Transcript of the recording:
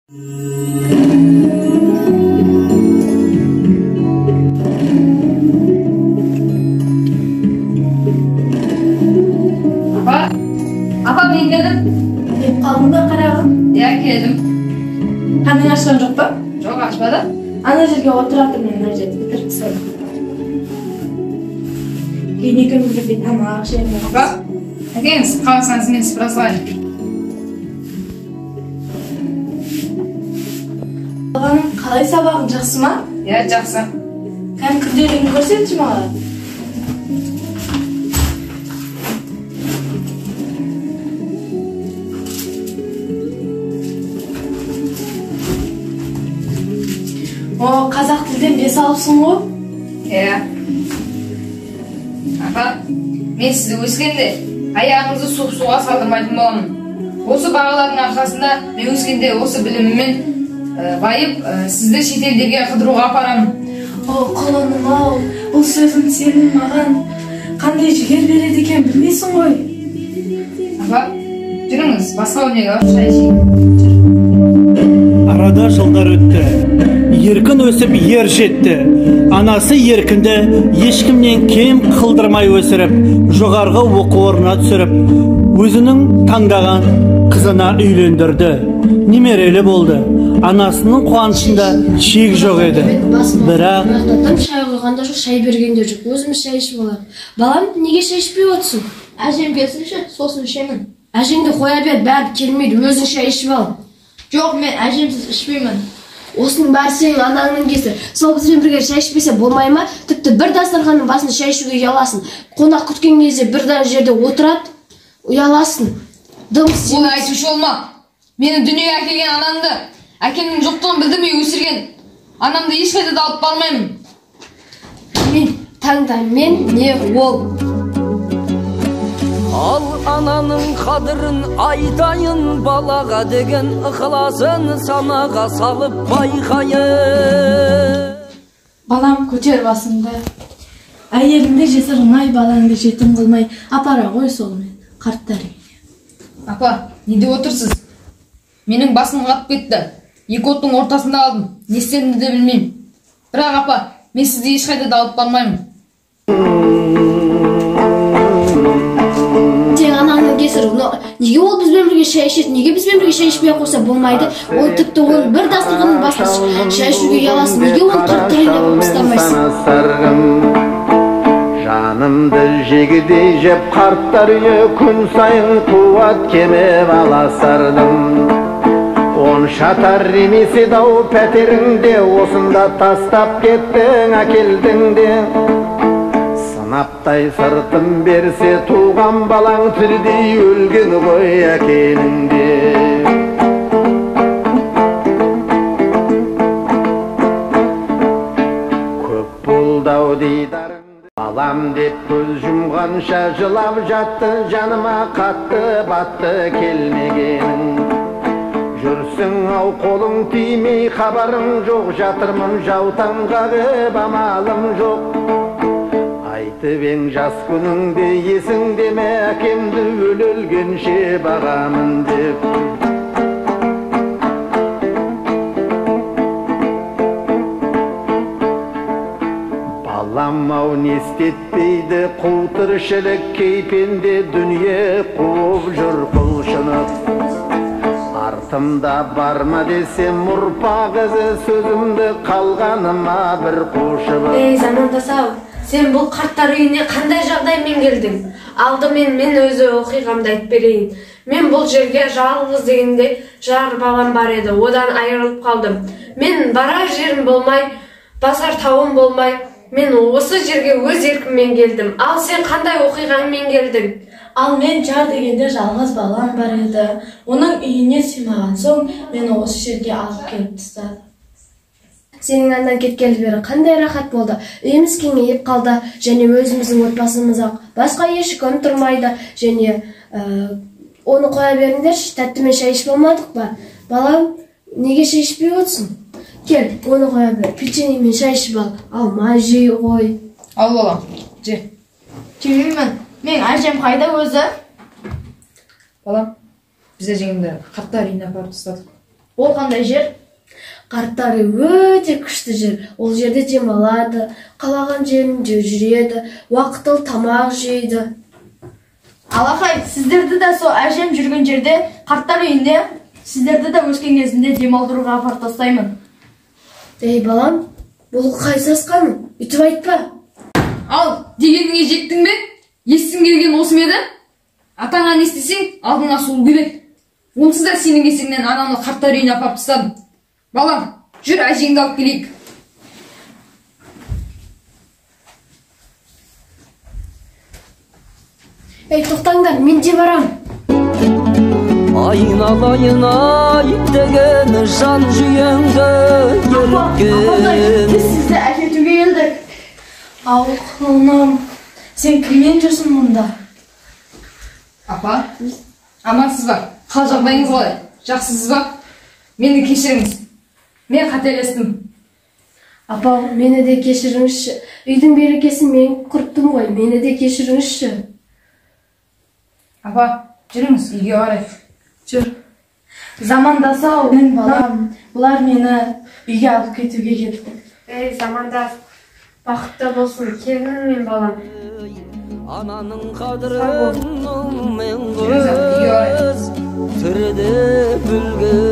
Apa ben geldim. Kaldım da karağım. Ya geldim. Kanın açkan yok mu? Çok açmadı. Ana жерге отыратын мен мына жерде бітіріп тастадым. Кейін екеуміз бірге тамақ ішеміз. Apa? Әкеңіз қаласаңыз мен сыпыра салайын. Баланың қалай сабағың жақсы ма? Ya жақсы. Кәдімгі күнделігін көрсетші маған. О, қазақ тілден 5 алыпсың ғой? Ya. Apa? Men sizi өскенде аяғыңызды суға салдырмайтын боламын. Осы бағалардың арқасында мен өскенде осы біліміммен байып, сізді шетелдерге қыдыруға апарамын. О, құлыным ау, бұл сөзің сенің маған қандай жігер береді екен білмейсің ғой. Apa? Жүріңіз, басқа өнеге алып шай ішейік. Arada жылдар өтті. Еркін өсіп ер жетті. Анасы еркінді ешкімнен кем қылдырмай өсіріп, жоғарғы оқу орнына түсіріп, өзінің таңдаған қызына үйлендірді. Немерелі болды. Анасының қуанышында шек жоқ еді. Бірақ шай қойғанда жоқ, шай бергенде жоқ. Өзіміз шай ішіп алайық. Балам, неге шай ішпей отырсың? Әжем келсінші, сосын ішемін. Әжеңді қоя бер, бәрі келмейді, өзің шай ішіп ал. Жоқ, мен әжемсіз ішпеймін. Осының бәрі сенің анаңның кесірі. Сол бізбен бірге шай ішпесе болмай ма? Тіпті бір дастарханның басында шай ішуге ұяласың. Қонақ күткен кезде бір жерде отырады, ұяласың. Бұл айтушы олма. Мені дүниеге әкелген анамды, әкемнің жоқтығын білдірмей өсірген анамды ешқайда да алып бармаймын. Мен таңдаймын, не ол. Ал ананың қадірін айтайын, балаға деген ықыласын санаға салып байқайын. Балам, көтер басыңды. Әйеліңді жесірмай, балаңды жетім қылмай, апара ғой солымен, қарттар үйіне. Апа, неде отырсыз? Менің басым қатып кетті. Екі оттың ортасында алдым. Не істерімді де білмеймін. Бірақ апа, мен сізді ешқайда да алып бармаймын. Сен анаңның кесірі. Неге ол бізбен бірге шай ішеді? Неге бізбен бірге шай ішпей қойса болмайды? Ол тіпті ол бір дастарханның басында шай ішуге ұяласың. Неге оны қарттар үйіне алып тастамайсың? Жанымды жегідей жеп қарттар үйі күн сайын қуат кеміп аласардым. Он шатар емес еді-ау пәтеріңде, осында тастап кеттің әкелдің де. Сынаптай сыртым берсе туған балаң тірідей өлген ғой әкенің де. Көп болды-ау дейдарың балам деп көз жұмғанша жылап жатты, жаныма қатты батты келмегенің. Жүрсің ау қолың тимей хабарың жоқ, жатырмын жаутаң қағып амалым жоқ. Айтып ең жас күніңде есіңде ме, әкемді өлгенше бағамын деп. Балам-ау не істетпейді қу тіршілік, кейпенде дүние қуып жүр құлшынып. Артымда барма десем ұрпақ ізі, сөзімді қалғаныма бір қушыбы. Ей замандас-ау, сен бұл қарттар үйіне қандай жағдаймен келдің? Алдымен мен өзі оқиғамды айтып берейін. Мен бұл жерге жалғыз дегенде жар балам бар еді, одан айырылып қалдым. Мен барар жерім болмай, басар тауым болмай, мен осы жерге өз еркіммен келдім. Ал сен қандай оқиғаңмен келдің? Ал мен жар дегенде жалғыз балам бар еді. Оның үйіне сыймаған соң, мені осы жерге алып келіп тастады. Сенің андан кеткелі бері қандай рахат болды. Үйіміз кеңейіп қалды, және өзіміздің отбасымыз-ақ басқа ешкім тұрмайды, және оны қоя беріңдерші, тәттімен шай ішіп болмадық ба? Балам, неге шай ішпей отырсың? Кел, оны қоя бер, печеньемен шай ішіп ал. Алма жей ғой. Ал балам, же. Жемеймін. Мен әжем қайда өзі? Балам, біз әжеңді қарттар үйіне апарып тастадық. Ол қандай жер? Қарттары өте күшті жер. Ол жерде демалады, қалаған жерінде жүреді, уақытылы тамақ жейді. Алақай, сіздерді де сол әжем жүрген жерде, қарттар үйінде, сіздерді де өскен кезінде демалдыруға апарып тастаймын. Ей балам, бұл қай сасқаның? Үйтіп айтпа. Ал, дегеніңе жеттің бе? Естің келген осы ма еді? Атаңа не істесең, алдыңа сол келеді. Онсыз да сенің кесіріңнен ананы қарттар үйіне апарып тастадым. Балам, жүр әжеңді алып келейік. Ей, тоқтаңдар, мен де барам. Айналайын ай деген жан жүйеңді еліткен. Біз сізді әкетуге келдік. Ау, құлыным, сен кіммен жүрсің мұнда? Апа, амансыз ба? Қал жағдайыңыз қалай? Жақсысыз ба? Мені кешіріңіз. Мен қателестім. Апа, мені де кешіріңізші. Үйдің берекесін мен құрттым ғой, мені де кешіріңізші. Апа, жүріңіз, үйге қарай. Жүр. Замандас-ау, мен балам. Бұлар мені үйге алып кетуге кетті. Ей, замандас, бақытты болсын, келін мен балам. Ананың қадірін мен қыз, түрде бүлгі